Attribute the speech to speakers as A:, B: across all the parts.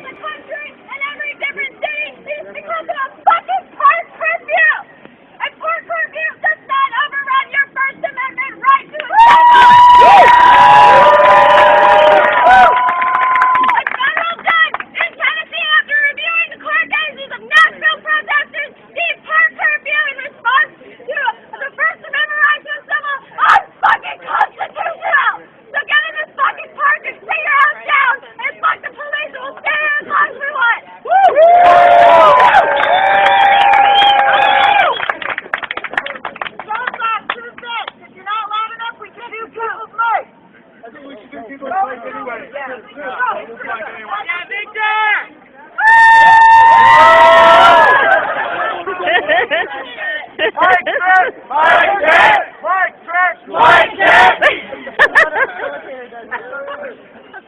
A: in the country and every different city seems because of a fucking park curfew! A park curfew does not overrun your First Amendment right to assemble! A federal judge in Tennessee, after reviewing the court cases of Nashville protesters, deemed park curfew in response to the First Amendment right to assemble unfucking constitutional! So get in this fucking park and sit your ass down and fuck the police and we'll stay here as long as we want! SoapBox, who's this? If you're not loud enough, we can do people's mic!
B: I think we should do people's mic anyway.
A: Yeah,
B: Victor! Mike check! Mike check! Mike check! Mike check!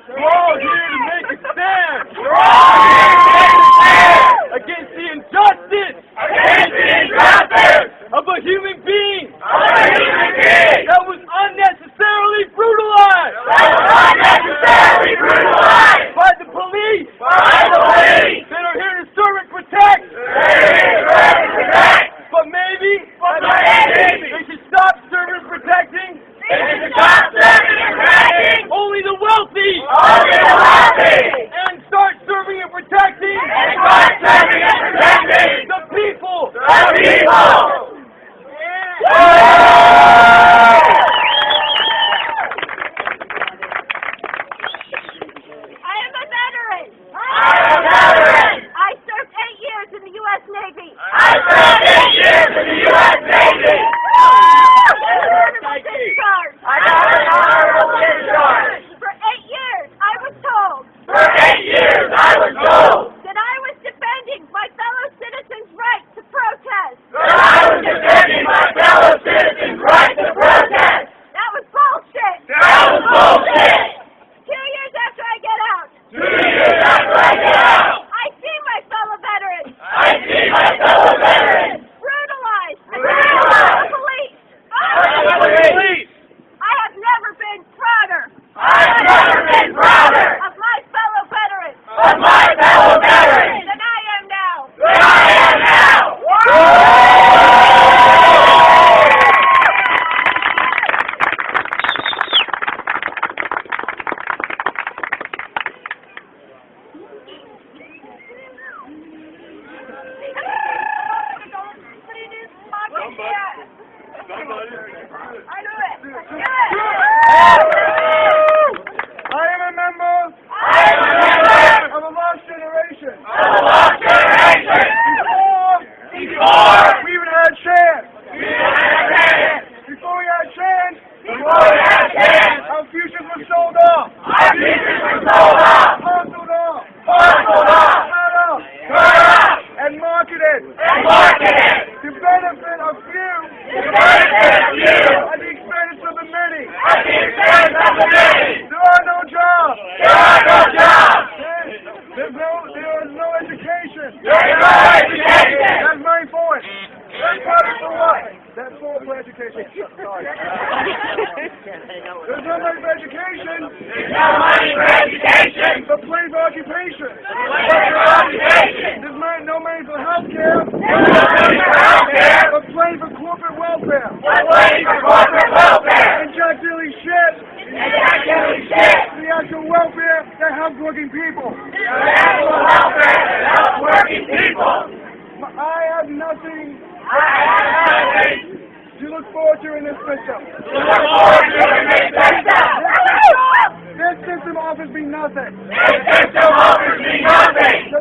B: We're all here to make a stand! We're all here to make a stand! Against the injustice! Against the injustice! Of a human being! Of a human being! That was unnecessarily brutalized! That was unnecessarily brutalized! By the police! By the police! That are here to serve and protect! They're here to serve and protect! But maybe they should stop serving and protecting! They should stop serving and protecting! Only the wealthy! Only the wealthy! And start serving and protecting! And start serving and protecting! The people! The people!
A: I am a veteran! I served 8 years in the U.S. Navy!
B: I served 8 years in the U.S. Navy!
A: I got an honorable discharge! For 8 years, I was told! That I was defending my fellow citizens' right to protest! That was bullshit! 2 years after I get out! I see my fellow veterans! Brutalized! By the police! I have never been prouder! Of my fellow veterans! Than I am now!
B: I am a member of a lost generation. Before we even had a chance. Before we had a chance, our futures were sold off. Parceled off. Cut off. And marketed. To benefit a few. At the expense of the many. There are no jobs. There is no education. That's my point. That's money for what? That's for education. Sorry. There's no money for education. But play for occupation. There's no money for health care. But play for corporate welfare. And Jack Dilly shit. The actual welfare that helps working people. I have nothing to look forward to in this system. This system offers me nothing. Doesn't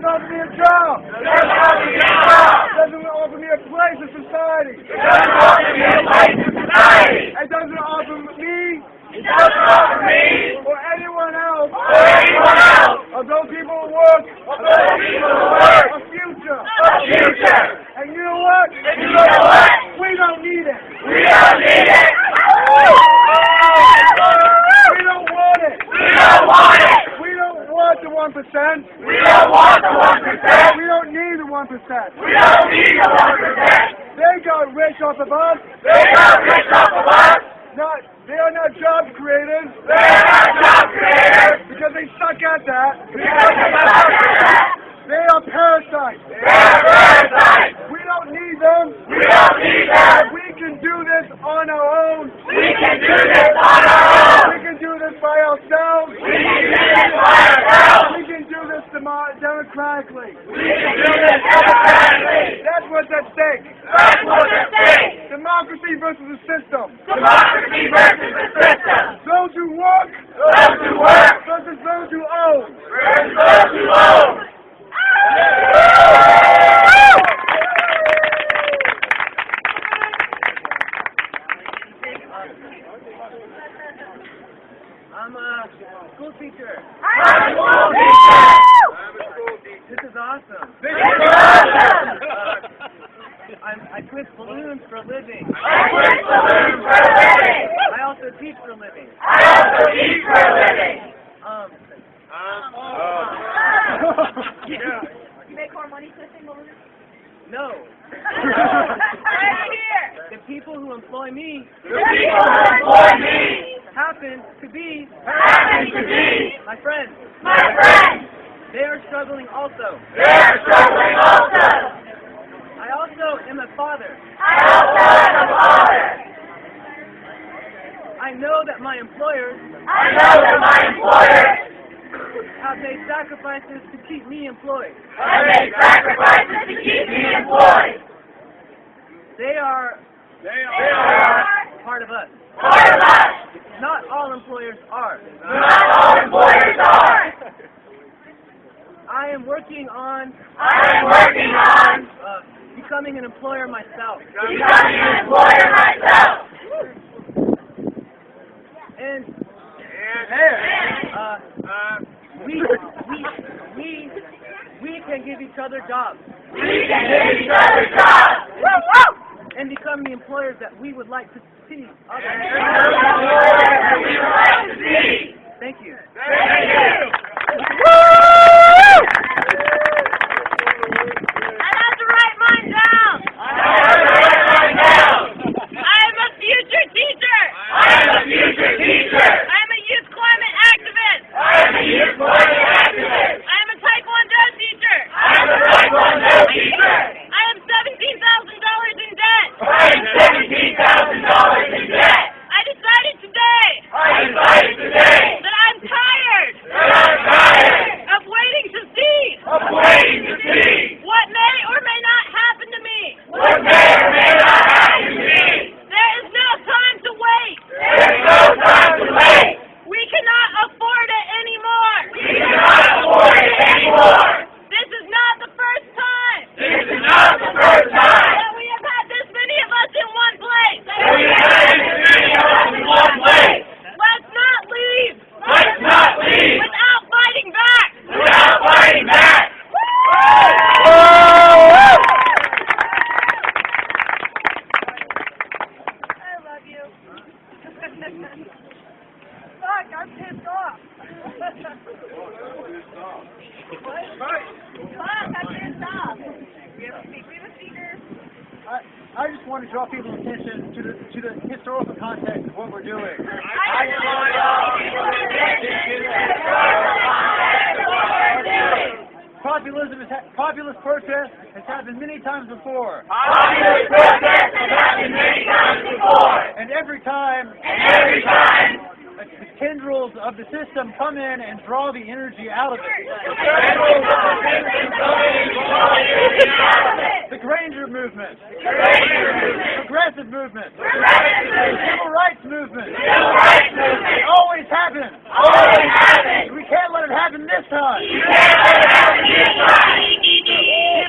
B: offer me a job. Doesn't offer me a place in society. It doesn't offer me or anyone else or those people who work a future. And you know what? We don't need it. We don't want it. We don't want the 1%. We don't need the 1%. They got rich off of us.
C: They are not job creators.
A: They are not job creators.
C: Because they suck at that.
A: Because they suck at that.
C: They are parasites.
A: They are parasites.
C: We don't need them.
A: We don't need them.
C: We can do this on our own.
A: We can do this on our own.
C: We can do this by ourselves.
A: We can do this by ourselves.
C: We can do this democratically.
A: We can do this democratically.
C: That's what's at stake.
A: That's what's at stake.
C: Democracy versus the system.
A: Democracy versus the system.
C: Those who work.
A: Those who work.
C: Versus those who own.
A: Versus those who own.
B: I'm a school teacher.
A: I'm a school teacher.
B: This is awesome.
A: This is awesome.
B: I twist balloons for a living.
A: I twist balloons for a living.
B: I also teach for a living.
A: I also teach for a living.
B: Yeah.
D: You make more money twisting balloons?
B: No.
D: Right here.
B: The people who employ me
A: The people who employ me
B: happen to be
A: my
B: friends.
A: friends.
B: They are struggling also.
A: They are struggling also.
B: I also am a father.
A: I also am a father.
B: I know that my employers have made sacrifices to keep me employed.
A: I make sacrifices to keep me employed.
B: They are part of us.
A: Part of us.
B: Not all employers are.
A: Not all employers are.
B: I am working on becoming an employer myself.
A: Becoming an employer myself.
B: And we can give each other jobs.
A: We can give each other jobs.
B: And become the employers that we would like to see. Thank you.
A: Thank you. I have to write mine down. I am a future teacher. I am a youth climate activist. I am a Taekwondo teacher. I am $17,000 in debt. I decided today that I'm tired of waiting to see what may or may not happen to me. There is no time to wait. We cannot afford it anymore. This is not the first time that we have had this many of us in one place. Let's not leave without fighting back.
D: I love you. Fuck, I'm pissed off. Fuck, I'm pissed off. We have a speaker.
C: I just want to draw people's attention to the historical context of what we're doing. Populist protest has happened many times before. And every time the tendrils of the system come in and draw the energy out of it. The Granger movement. Progressive movement. Civil rights movement. It always happens. We can't let it happen this time. Keep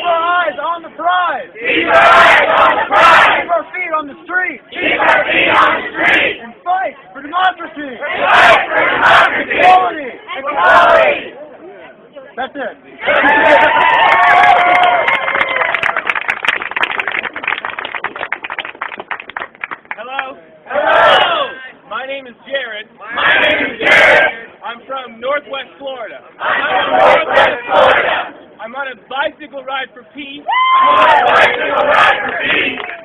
C: our eyes on the prize. Keep our feet on the street. And fight for democracy. Equality. That's it.
B: Hello. My name is Jared. I'm from Northwest Florida. I'm on a bicycle ride for peace.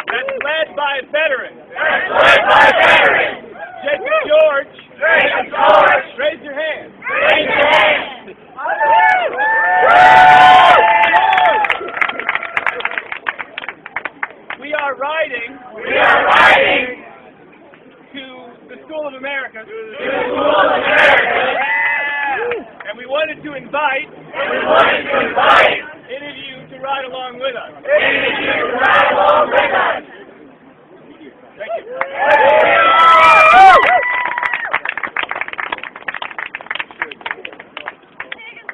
B: That's led by veterans. America. And we wanted to invite any of you to ride along with us. Thank you.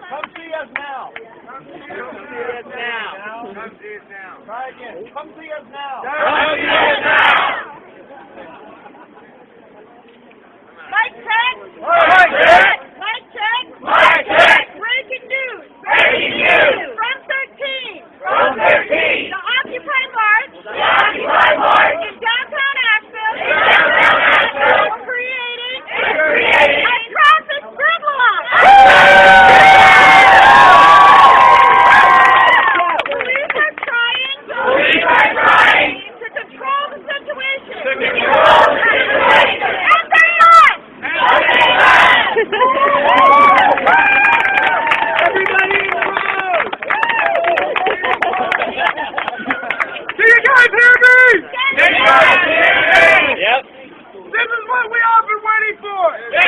B: Come see us now. Come see us now. Try again. Come see us now.
A: Mic check. Mic check. Breaking news. From 13. The Occupy March. In downtown Asheville. Creating a traffic gridlock. Police are trying to control the situation. And they are.
B: Everybody in the road! Do you guys hear me? Yep. This is what we all been waiting for! I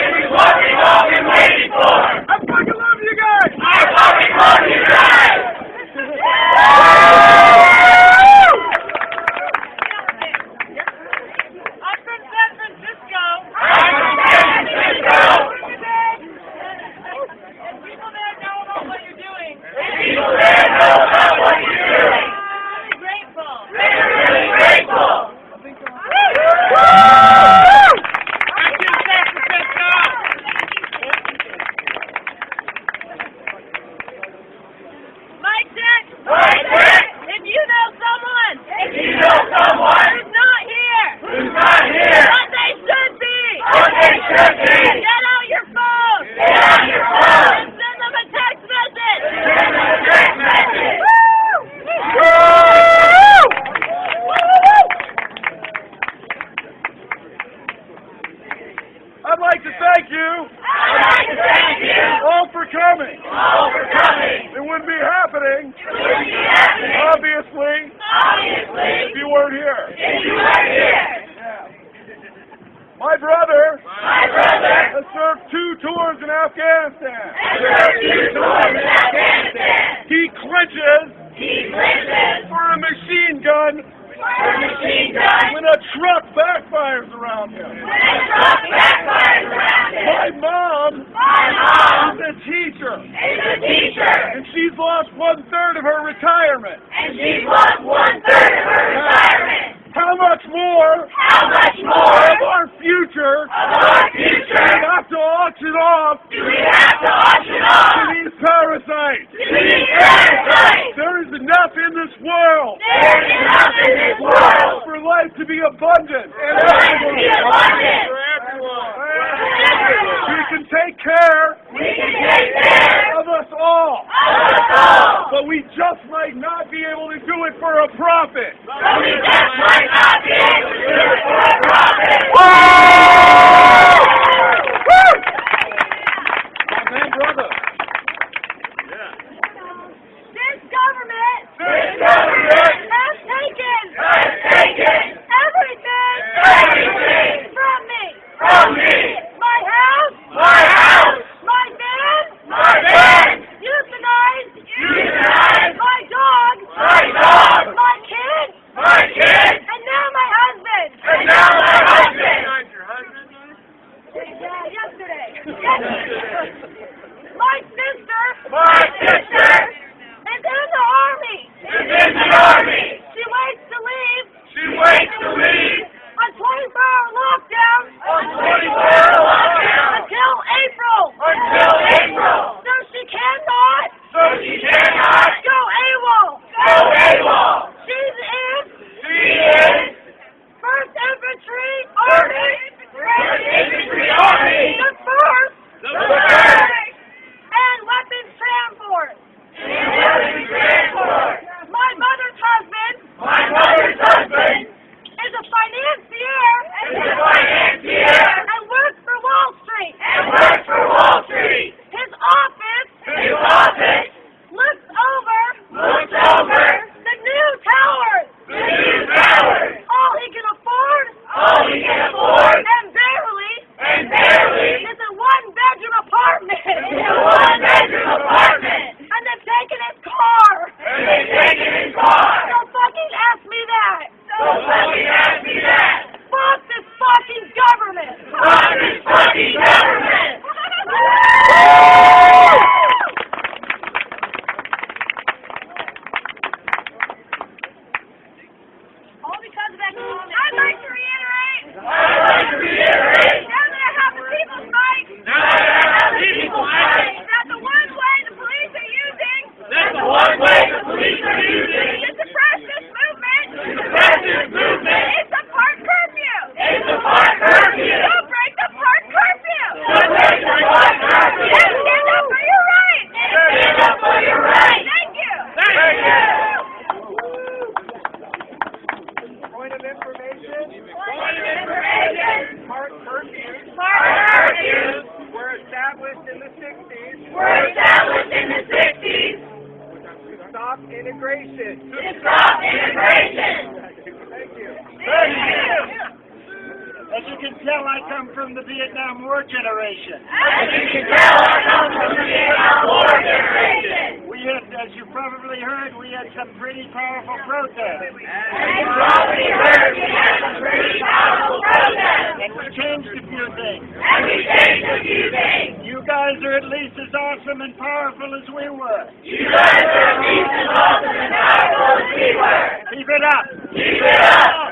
B: fucking love you guys!
A: I'm from San Francisco. And people there know about what you're doing. Really grateful. Mic check. If you know someone who's not here, what they should be, get out your phone and send them a text message.
B: I'd like to thank you all for coming. It wouldn't be happening, obviously, if you weren't here. My brother has served 2 tours in Afghanistan. He clinches for a machine gun when a truck backfires around him. My mom is a teacher, and she's lost 1/3 of her retirement. How much more of our future do we have to auction off to these parasites? There is enough in this world for life to be abundant for everyone. We can take care of us all, but we just might not be able to do it for a profit. Man, brother.
A: This government has taken everything from me. My house, my van, euthanized, my dog, my kids, and now my husband. Yesterday. My sister is in the army. She waits to leave on 24-hour lockdown until April. So she cannot go AWOL. She's in 1st Infantry Army. The 1st and weapons transport. My mother's husband is a financier and works for Wall Street. His office looks over the new towers. All he can afford and barely
C: can tell, I come from the Vietnam War generation.
A: As you can tell, I come from the Vietnam War generation.
C: We had, as you probably heard, we had some pretty powerful protests.
A: As you probably heard, we had some pretty powerful protests.
C: And we changed a few things.
A: And we changed a few things.
C: You guys are at least as awesome and powerful as we were.
A: You guys are at least as awesome and powerful as we were.
C: Keep it up.
A: Keep it up.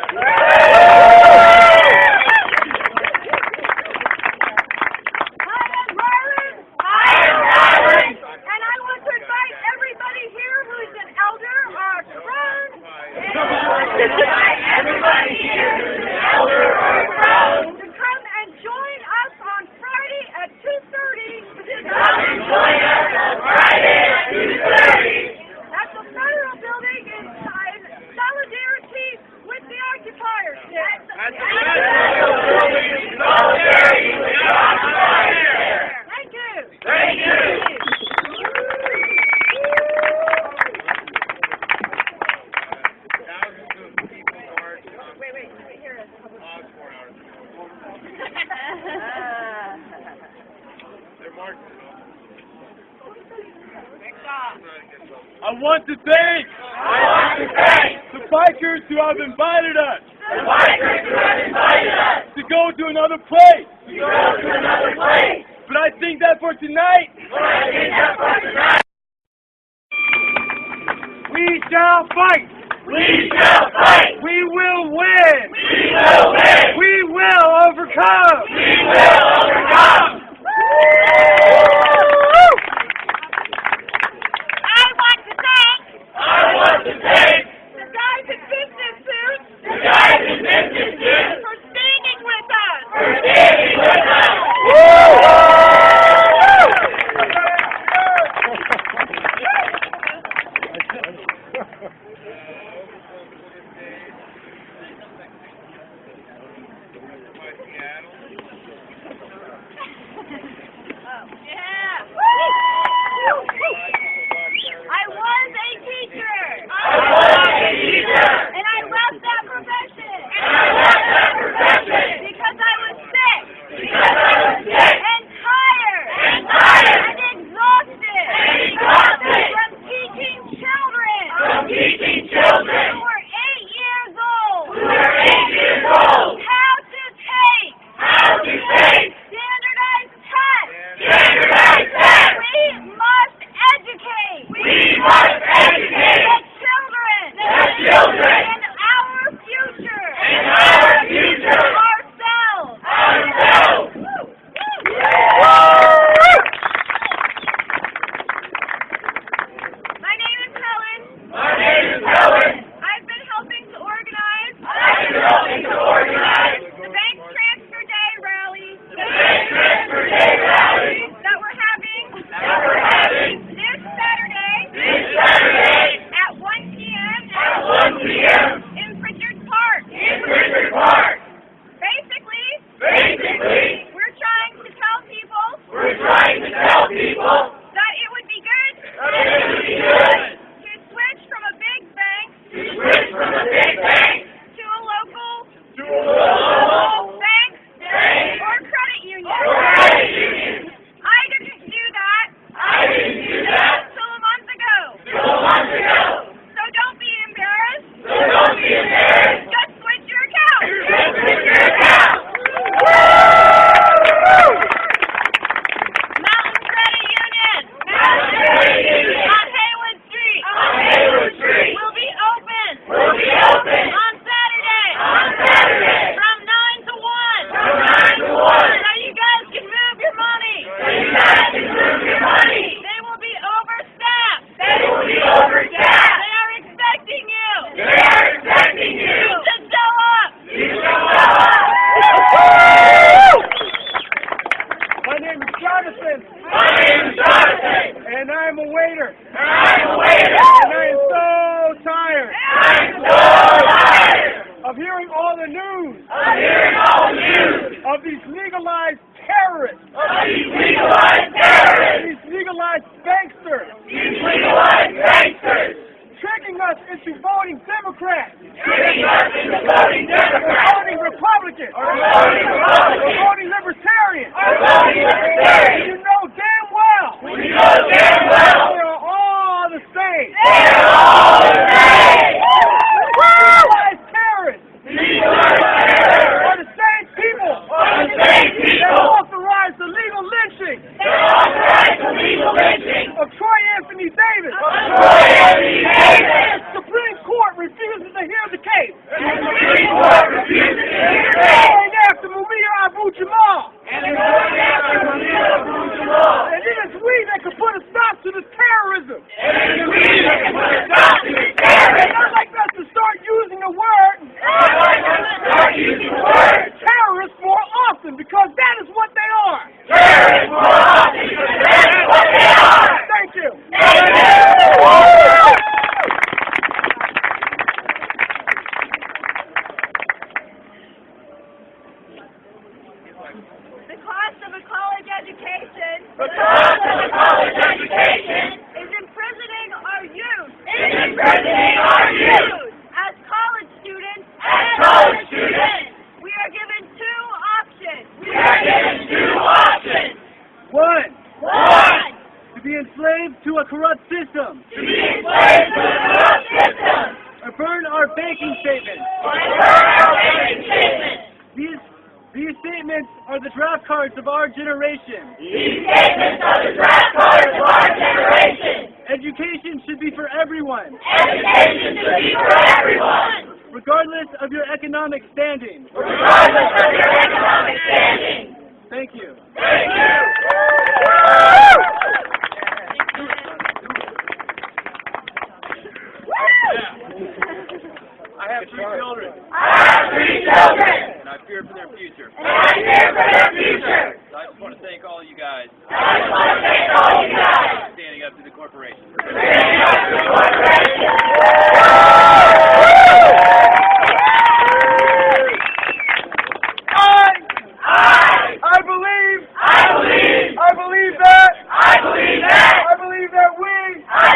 A: Everybody here who's an elder or a grown
D: to come and join us on Friday at 2:30.
A: to come and join us on Friday at 2:30
D: at the Federal Building in solidarity with the occupiers.
A: at the Federal Building in solidarity with the occupiers.
D: Thank you.
A: Thank you.
B: I want to thank the bikers who have invited us to go to another place. But I think that for tonight, we shall fight.
A: We shall fight.
B: We will win.
A: We will win.
B: We will overcome.
A: We will overcome. I want to thank
D: the guys in business suits
A: for
D: standing with us.
A: Democrats. Voting Republicans.
C: options because that is what they are.
A: Terrorists want options because that is what they are.
C: Thank you.
A: Thank you.
D: The cost of a college education.
A: The cost of a college education
D: Is imprisoning our youth.
A: is imprisoning our youth.
D: As college students.
A: As college students,
D: We are given two options.
A: we are given two options.
C: One,
A: One,
C: to be enslaved to a corrupt system,
A: to be enslaved to the corrupt system,
C: or burn our banking statements.
A: or burn our banking statements.
C: These statements are the draft cards of our generation.
A: These statements are the draft cards of our generation.
C: Education should be for everyone,
A: Education should be for everyone,
C: regardless of your economic standing.
A: regardless of your economic standing.
C: Thank you.
A: Thank you.
B: I have 3 children,
A: I have 3 children,
B: and I fear for their future.
A: and I fear for their future.
B: So I just want to thank all you guys
A: I just want to thank all you guys
B: for standing up to the corporation.
A: for standing up to the corporation.
C: I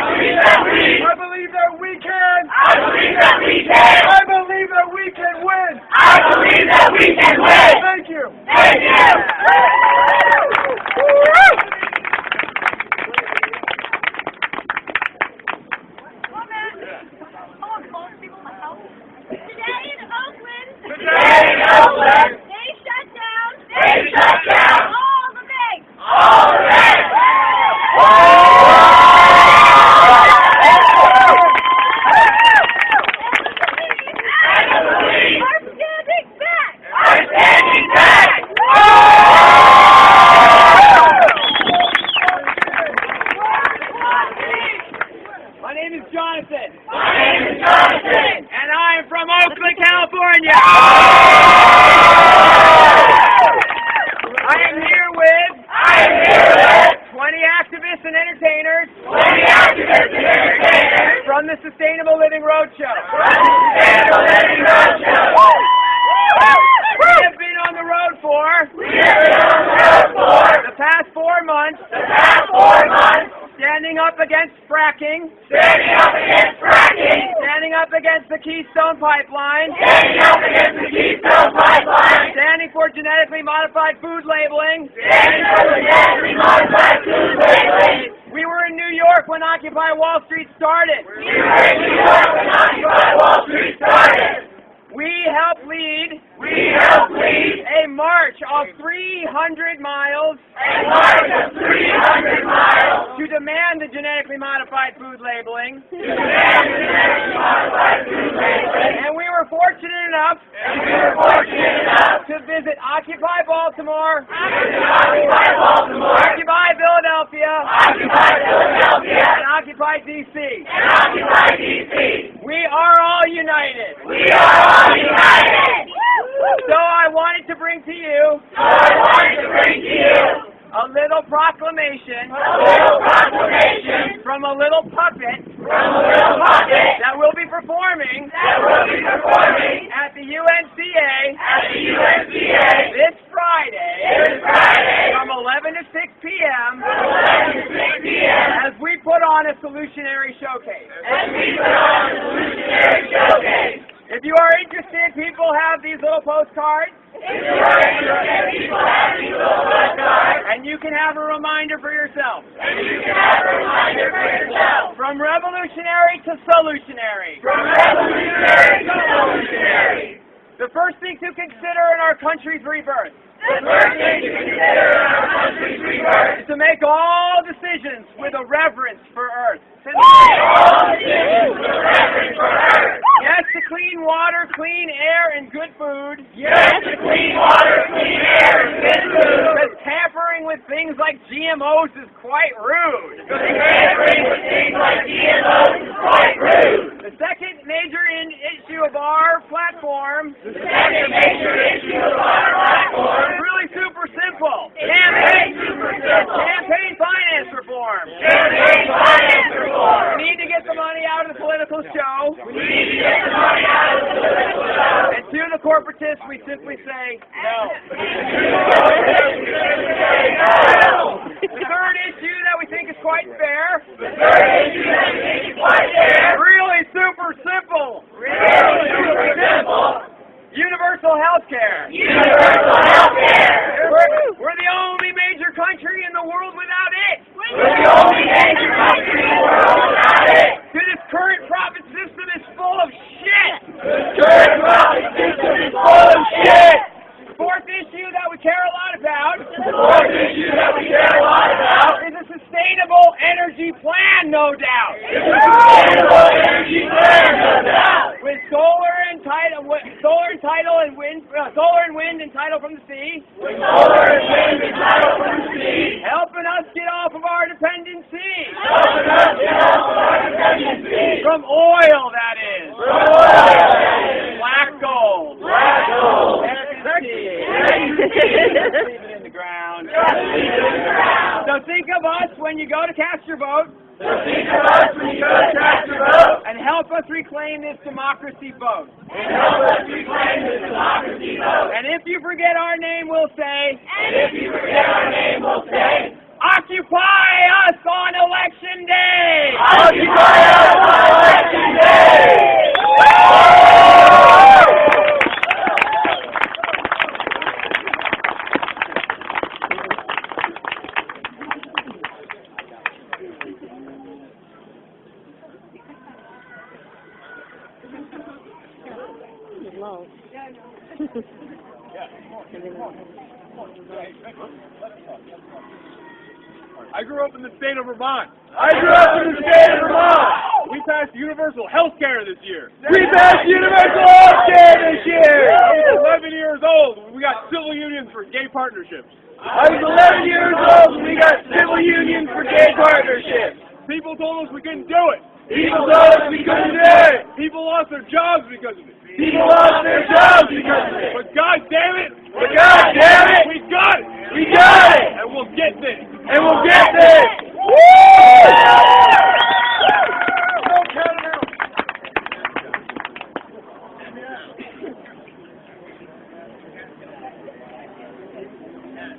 C: believe that we can.
A: I believe that we can.
C: I believe that we can win.
A: I believe that we can win.
C: Thank you.
A: Thank you.
D: Today in Oakland.
A: Today in Oakland,
D: They shut down.
A: they shut down
D: All the banks.
A: all the banks. And the police
D: Are standing back.
A: are standing back.
C: My name is Jonathan,
A: My name is Jonathan.
C: and I am from Oakland, California. I am here with 20 activists and entertainers
A: 20 activists and entertainers
C: from the Sustainable Living Roadshow.
A: from the Sustainable Living Roadshow.
C: We have been on the road for
A: We have been on the road for
C: the past 4 months,
A: the past 4 months,
C: standing up against fracking,
A: standing up against fracking,
C: standing up against the Keystone Pipeline,
A: standing up against the Keystone Pipeline,
C: standing for genetically modified food labeling.
A: standing for the genetically modified food labeling.
C: We were in New York when Occupy Wall Street started.
A: We were in New York when Occupy Wall Street started.
C: We helped lead
A: We helped lead
C: a march of 300 miles
A: a march of 300 miles
C: to demand the genetically modified food labeling.
A: to demand the genetically modified food labeling.
C: And we were fortunate enough
A: And we were fortunate enough
C: to visit Occupy Baltimore,
A: to visit Occupy Baltimore,
C: Occupy Philadelphia,
A: Occupy Philadelphia,
C: and Occupy DC.
A: and Occupy DC.
C: We are all united.
A: We are all united.
C: So I wanted to bring to you
A: So I wanted to bring to you
C: a little proclamation
A: a little proclamation
C: from a little puppet
A: from a little puppet
C: that will be performing
A: that will be performing
C: at the UNCA
A: at the UNCA
C: this Friday
A: this Friday
C: from 11 to 6 p.m.
A: from 11 to 6 p.m.
C: as we put on a solutionary showcase.
A: as we put on a solutionary showcase.
C: If you are interested, people have these little postcards,
A: If you are interested, people have these little postcards,
C: and you can have a reminder for yourself.
A: and you can have a reminder for yourself.
C: From revolutionary to solutionary.
A: From revolutionary to solutionary.
C: The first thing to consider in our country's rebirth
A: The first thing to consider in our country's rebirth
C: is to make all decisions with a reverence for Earth.
A: is all decisions with reverence for Earth.
C: Yes to clean water, clean air, and good food.
A: Yes to clean water, clean air, and good food.
C: Because tampering with things like GMOs is quite rude.
A: Because tampering with things like GMOs is quite rude.
C: The second major issue of our platform
A: The second major issue of our platform
C: is really
B: say no. The third issue that we think is quite fair. Really super simple. Universal health care. We're the only major country in the world without it. This current profit system is full of shit. Fourth issue that we care a lot about is a sustainable energy plan, no doubt. With solar and wind and tidal from the sea. Helping us get off of our dependency. From oil, that is. Black gold. Leave it in the ground. So think of us when you go to cast your vote. And help us reclaim this democracy vote. And if you forget our name, we'll say, Occupy us on election day! Occupy us on election day!
C: I grew up in the state of Vermont. We passed universal health care this year. I was 11 years old when we got civil unions for gay partnerships. People told us we couldn't do it. People lost their jobs because of it. But God damn it, we got it. And we'll get this.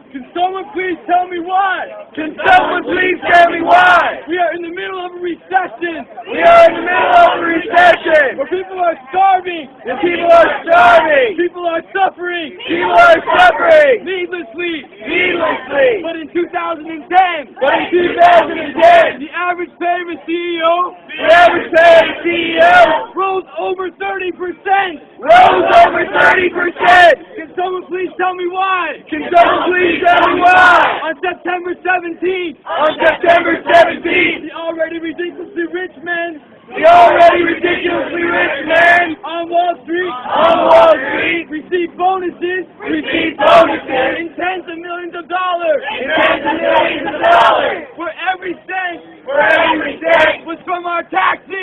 C: Can someone please tell me why? We are in the middle of a recession. Where people are starving. People are suffering. Needlessly. But in 2010, the average pay of a CEO rose over 30%. Can someone please tell me why? On September 17th, the already ridiculously rich men on Wall Street receive bonuses in tens of millions of dollars. Where every cent was from our taxes. They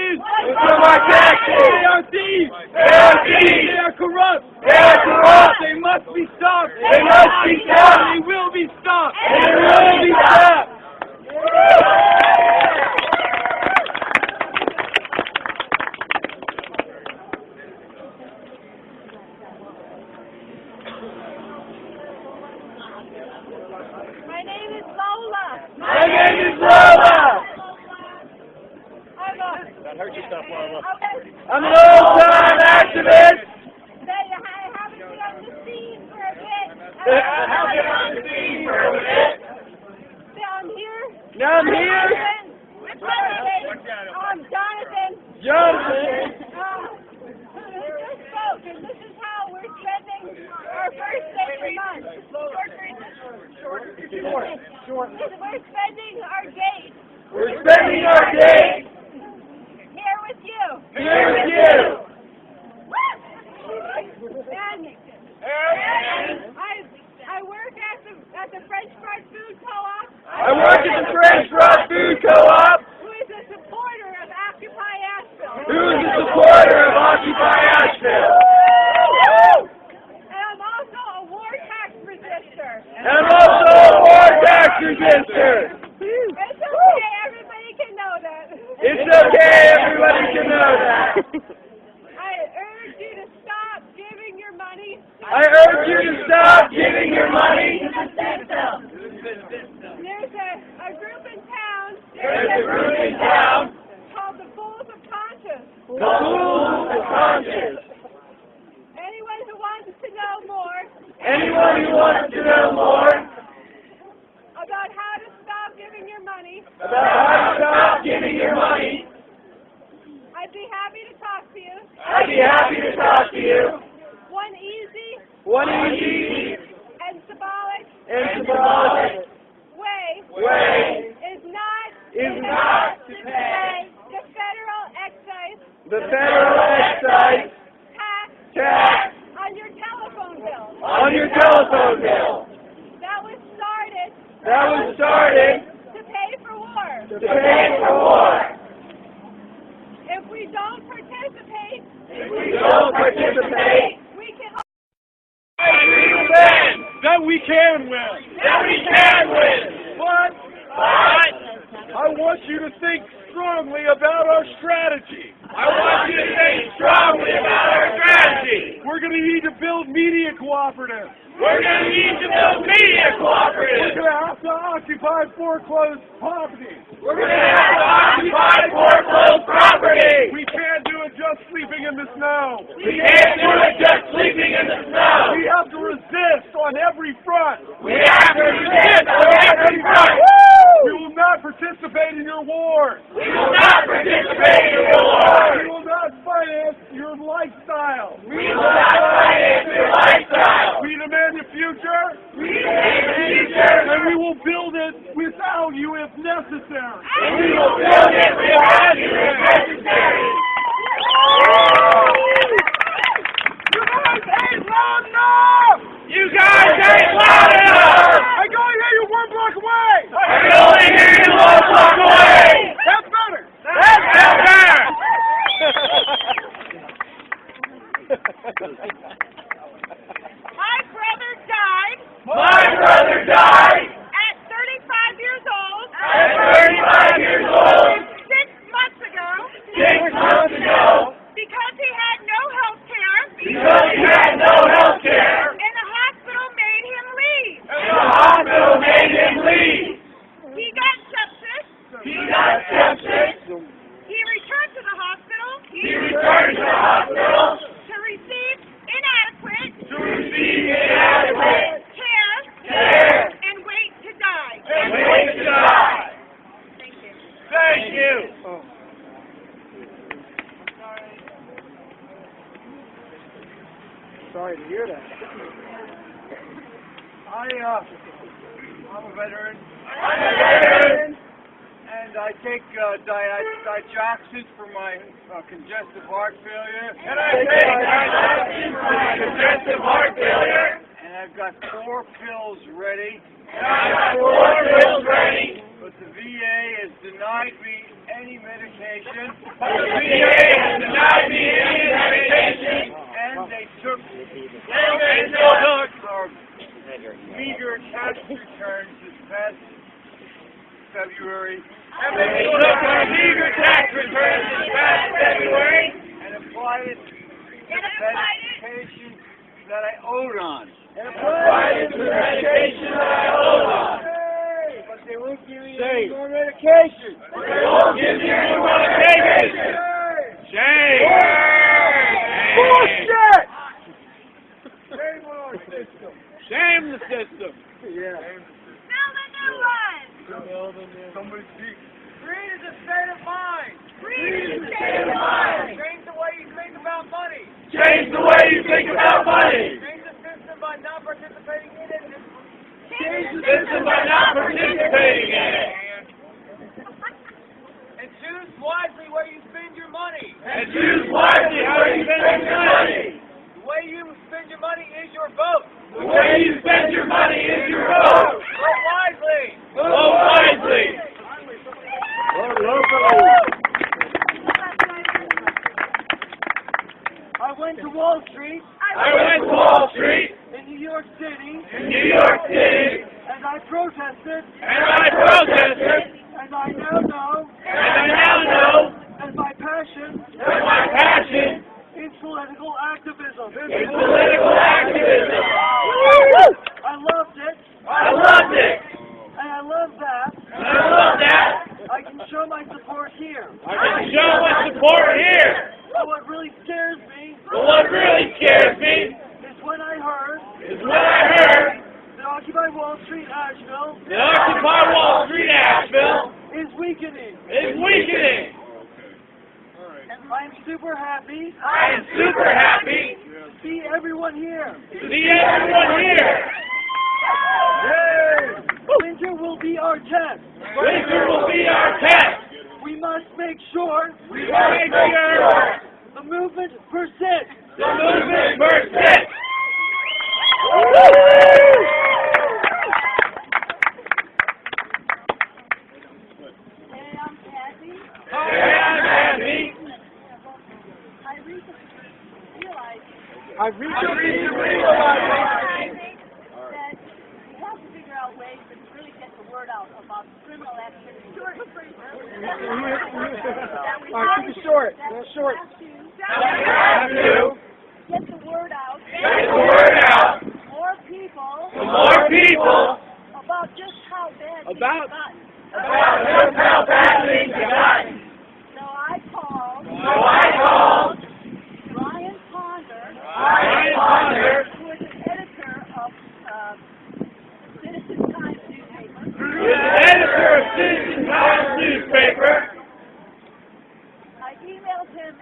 C: are thieves. They are corrupt. They must be stopped. They will be stopped.
D: My name is Lola.
C: That hurt yourself, Lola.
D: Okay.
B: I'm an old-time activist.
D: I haven't been on the scene for a bit. Now I'm here. I'm Jonathan. Who just spoke, and this is how we're spending our first day of the month. We're spending our days. Here with you. And I work at the French Fry Food Co-op. Who is a supporter of OccupyAsheville. And I'm also a war tax resistor. It's okay, everybody can know that. I urge you to stop giving your money.
B: know you want to know more
D: about how to stop giving your money,
B: about how to stop giving your money,
D: I'd be happy to talk to you.
B: I'd be happy to talk to you.
D: One easy
B: And
D: and symbolic
B: symbolic
D: way is not
B: to
D: to
B: pay
D: pay the federal
B: federal excise
D: tax on your telephone bill.
B: on your telephone bill.
D: That was started
B: That was started
D: to pay for war.
B: to pay for war.
D: If we don't participate,
B: If we don't participate,
D: we can
B: we will win.
C: That we can win.
B: That we can win.
C: But I want you to think strongly about our strategy.
B: I want you to think strongly about our strategy.
C: We're going to need to build media cooperatives.
B: We're going to need to build media
C: We're
B: cooperatives.
C: going to have to occupy foreclosed property.
B: We're going to have to occupy foreclosed property.
C: We can't do it just sleeping in the snow.
B: We can't do it just sleeping in the snow.
C: We have to resist on every front.
B: We have to resist on every front.
C: We will not participate in your wars.
B: We will not participate in your war.
C: We will not finance your lifestyle.
B: We will not finance your lifestyle.
C: We demand a future,
B: We demand a future.
C: and we will build it without you if necessary.
B: And we will build it without you if necessary.
C: You guys ain't loud enough!
B: You guys ain't loud enough.
C: I can only hear you 1 block away!
B: I can only hear you 1 block away.
C: That's better!
B: That's better.
D: My brother died
B: My brother died
D: at 35 years old
B: at 35 years old
D: 6 months ago
B: 6 months ago
D: because he had no health care
B: because he had no health care
D: and the hospital made him leave.
B: and the hospital made him leave.
D: He got sepsis.
B: He got sepsis.
D: He returned to the hospital
B: He returned to the hospital
D: to receive
B: to receive inadequate care
D: and wait to die.
B: and wait to die.
D: Thank you.
B: Thank you.
C: Sorry to hear that. I'm a veteran,
B: I'm a veteran,
C: and I take digoxin for my congestive heart failure.
B: and I take digoxin for my congestive heart failure,
C: And I've got 4 pills ready,
B: and I got 4 pills ready,
C: but the VA has denied me any medication,
B: but the VA has denied me any medication,
C: and they took
B: and they took
C: our meager tax returns this past February
B: and they took our meager tax returns this past February
C: and applied it to the medication that I owed on.
B: and applied it to the medication that I owed on.
C: But they won't give me any more medication.
B: But they won't give me any more medication. Shame!
C: Bullshit! Shame on our system.
B: Shame the system.
C: Yeah.
D: Build a new one.
C: Somebody speak. Greed is a state of mind.
D: Greed is a state of mind.
C: Change the way you think about money.
B: Change the way you think about money.
C: Change the system by not participating in it.
B: Change the system by not participating in it.
C: And choose wisely where you spend your money.
B: And choose wisely how you spend your money.
C: The way you spend your money is your vote.
B: The way you spend your money is your vote.
C: Vote wisely.
B: Vote wisely.
C: I went to Wall Street
B: I went to Wall Street
C: in New York City
B: in New York City
C: and I protested
B: and I protested
C: and I now know
B: and
C: that my passion is political activism.
B: is political activism.
C: I loved it
B: I loved it.
C: and I love that.
B: And I love that.
C: I can show my support here.
B: I can show my support here.
C: But what really scares me
B: But what really scares me
C: is when I heard
B: is when I heard
C: Wall Street, Asheville.
B: The Occupy Wall Street, Asheville
C: Is weakening.
B: is weakening.
C: I'm super happy
B: I am super happy
C: to see everyone here.
B: to see everyone here.
C: Winter will be our test.
B: Winter will be our test.
C: We must make sure
B: We will make sure
C: the movement persists.
B: the movement persists.
D: Hey, I'm Kathy.
B: Hey, I'm happy.
D: I recently realized that we have to figure out ways to really get the word out about criminal activity.
C: All right, keep it short.
D: That we
C: Short.
D: have to
B: We have to
D: get the word out.
B: get the word out
D: More people
B: to more people
D: about just how bad things
C: About-
D: have gotten.
B: about just how bad things have gotten.
D: So I called
B: So I called
D: Ryan Ponder,
B: Ryan Ponder,
D: who is the editor of Citizen Times newspaper.
B: who is the editor of Citizen Times newspaper.
D: I emailed him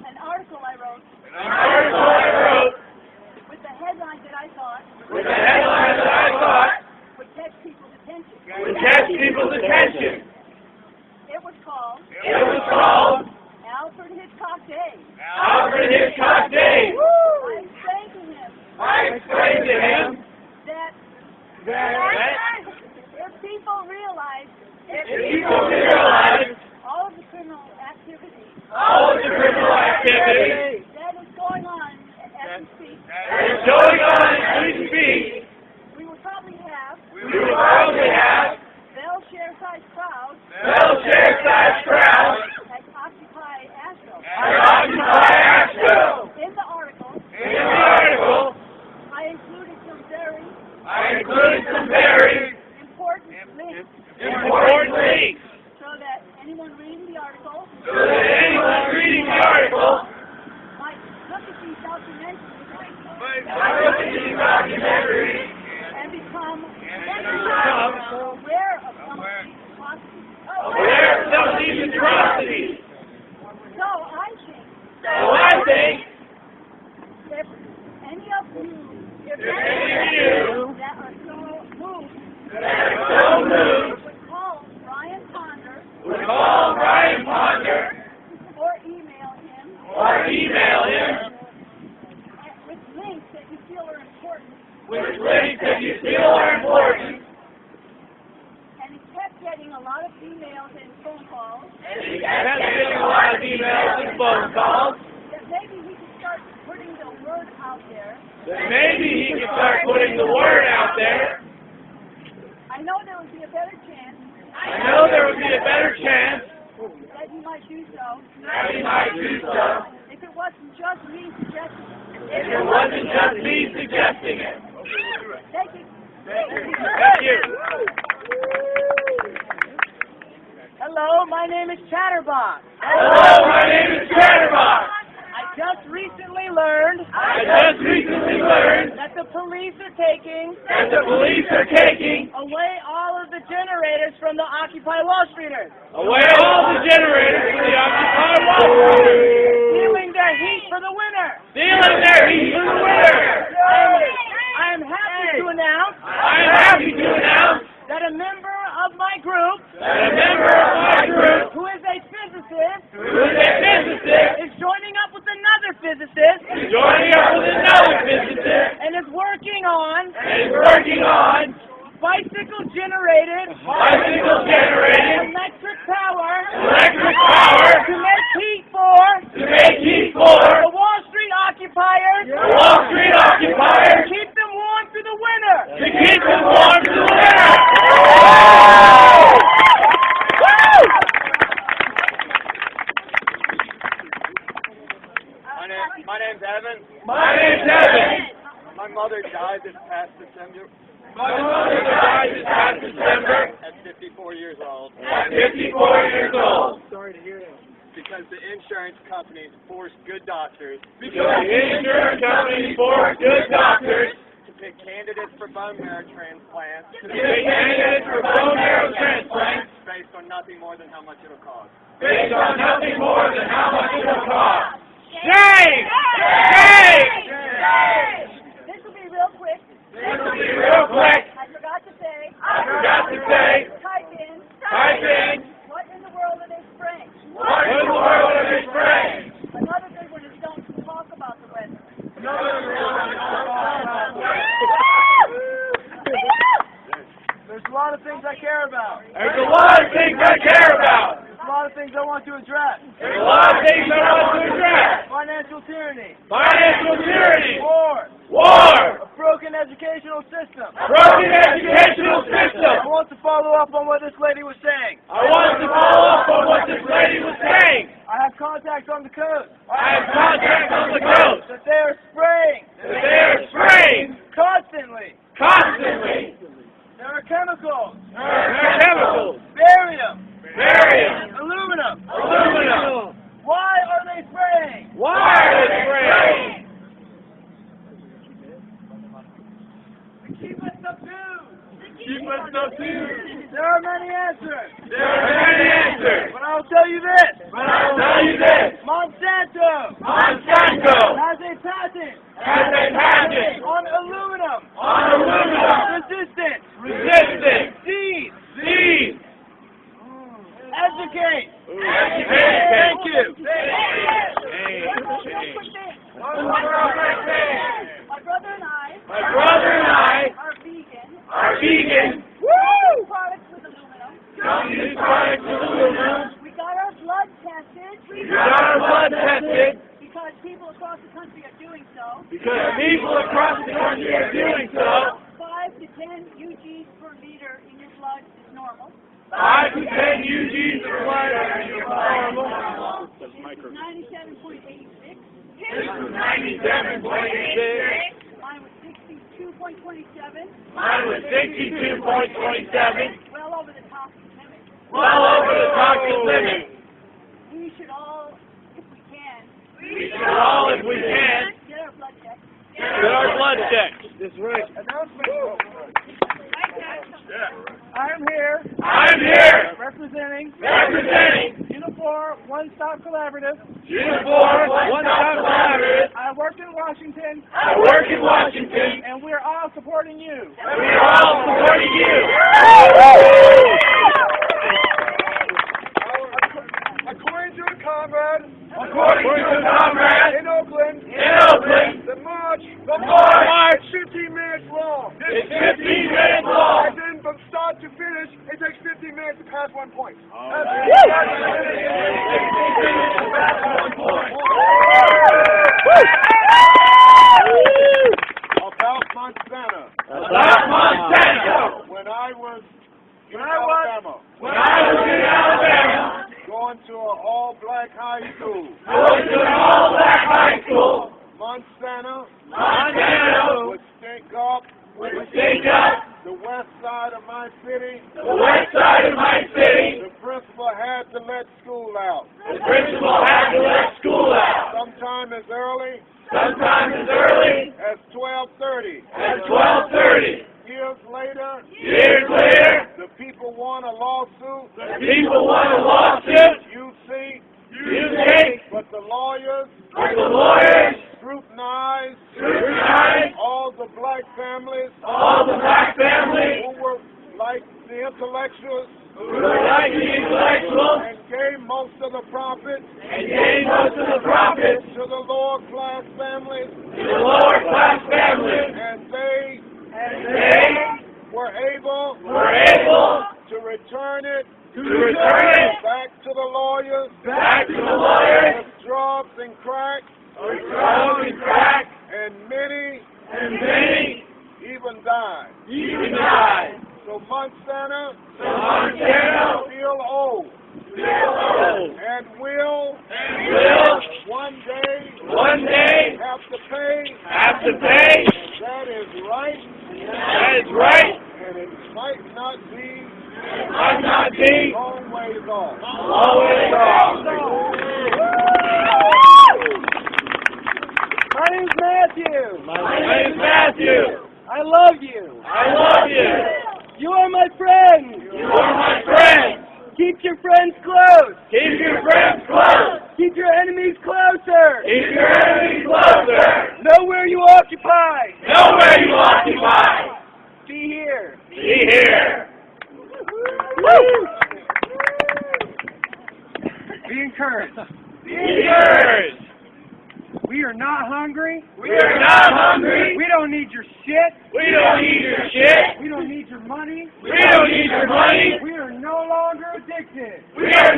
D: an article I wrote
B: An article I wrote
D: with the headline that I thought
B: with the headline that I thought
D: would catch people's attention.
B: would catch people's attention.
D: It was called
B: It was called
D: Alfred Hitchcock Day.
B: Alfred Hitchcock Day.
D: I explained to him
B: I explained to him
D: that
B: that
D: if people realize
B: if people realize
D: all of the criminal activity
B: all of the criminal activity
D: that is going on as we speak,
B: that is going on as we speak,
D: we would probably have
B: we will probably have
D: bell-share-sized crowds
B: bell-share-sized crowds
D: at Occupy Asheville.
B: at Occupy Asheville.
D: In the article,
B: In the article,
D: I included some very important links
B: important links
D: so that anyone reading the article
B: so that anyone reading the article
D: might look at these documentaries and become aware of some of these atrocities.
B: aware of some of these atrocities.
D: So I think
B: So I think
D: if any of you
B: if any of you
D: that are so moved
B: that are so moved
D: would call Ryan Ponder
B: would call Ryan Ponder
D: or email him with links that you feel are important,
B: with links that you feel are important,
D: and he kept getting a lot of emails and phone calls,
B: and he kept getting a lot of emails and phone calls,
D: that maybe he could start putting the word out there.
B: that maybe he could start putting the word out there.
D: I know there would be a better chance
B: I know there would be a better chance
D: that he might do so
B: that he might do so
D: if it wasn't just me suggesting it.
B: if it wasn't just me suggesting it.
D: Thank you.
B: Thank you.
C: Hello, my name is Chatterbox.
B: Hello, my name is Chatterbox.
C: I just recently learned that the police are taking away all of the generators from the Occupy Wall Streeters,
B: away all the generators for the Occupy Wall Street,
C: stealing their heat for the winter.
B: stealing their heat for the winter.
C: I am happy to announce
B: I am happy to announce
C: that a member of my group,
B: that a member of my group,
C: who is a physicist,
B: who is a physicist,
C: is joining up with another physicist
B: is joining up with another physicist,
C: and is working on bicycle-generated electric power to make heat for the Wall Street occupiers, to keep them warm through the winter. My name's Evan.
B: My name's Evan.
C: My mother died this past December
B: My mother died this past December
C: at 54 years old.
B: at 54 years old.
C: Sorry to hear that. Because the insurance companies force good doctors.
B: Because the insurance companies force good doctors
C: to pick candidates for bone marrow transplants. Based on nothing more than how much it'll cost.
B: Based on nothing more than how much it'll cost. Shame! Shame!
D: This will be real quick.
B: This will be real quick.
D: I forgot to say. Type in. What in the world are they spraying?
B: What in the world are they spraying?
D: Another good one is don't talk about the weather.
C: There's a lot of things I care about.
B: There's a lot of things I care about.
C: There's a lot of things I want to address.
B: There's a lot of things I want to address.
C: Financial tyranny.
B: Financial tyranny.
C: War.
B: War.
C: A broken educational system.
B: Broken educational system.
C: I want to follow up on what this lady was saying.
B: I want to follow up on what this lady was saying.
C: I have contacts on the coast.
B: I have contacts on the coast.
C: That they are spraying.
B: That they are spraying.
C: Constantly.
B: Constantly.
C: There are chemicals.
B: There are chemicals.
C: Barium.
B: Barium.
C: Aluminum.
B: Aluminum.
C: Why are they spraying?
B: Why are they spraying?
C: To keep us subdued.
B: Keep us subdued.
C: There are many answers.
B: There are many answers.
C: But I will tell you this.
B: But I will tell you this.
C: Monsanto has a patent on aluminum. Resistant. Seeds. Educate. Thank you.
D: My brother and I
B: are vegan.
D: Woo! Products with aluminum.
B: Don't use products with aluminum.
D: We got our blood tested. Because people across the country are doing so. 5 to 10 UGs per liter in your blood is normal.
B: 5 to 10 UGs per liter in your blood is normal.
D: 97.86.
B: This is 97.86.
D: Mine was 62.27.
B: Mine was 62.27.
D: Well over the top limit.
B: Well over the toxic limit.
D: We should all, if we can, get our blood checked.
B: Get our blood checked.
C: That's right. I am here. Representing. Uniform One Stop Collaborative. I work in Washington. And we're all supporting you. According to a comrade in Oakland, the march is 15 minutes long.
B: It's 15 minutes long.
C: And then from start to finish, it takes 15 minutes to pass 1 point. About Montana. When I was in Alabama. Going to an all-black high school. Montana would stink up the west side of my city. The principal had to let school out. Sometime as early as 12:30. Years later, the people won a lawsuit. You see, but the lawyers scrutinized all the black families who were like the intellectuals and gave most of the profits to the lower class families, and they were able to return it back to the lawyers with drugs and crack, and many even died. So Montana still old and will one day have to pay. That is right. And it might not be long ways off.
B: My name's Matthew.
C: My name's Matthew.
B: I love you.
C: I love you.
B: You are my friend.
C: You are my friend.
B: Keep your friends close.
C: Keep your friends close.
B: Keep your enemies closer.
C: Keep your enemies closer.
B: Know where you occupy.
C: Know where you occupy.
B: Be here.
C: Be here.
B: Woo! Be encouraged.
C: Be encouraged.
B: We are not hungry.
C: We are not hungry.
B: We don't need your shit.
C: We don't need your shit.
B: We don't need your money.
C: We don't need your money.
B: We are no longer addicted.
C: We are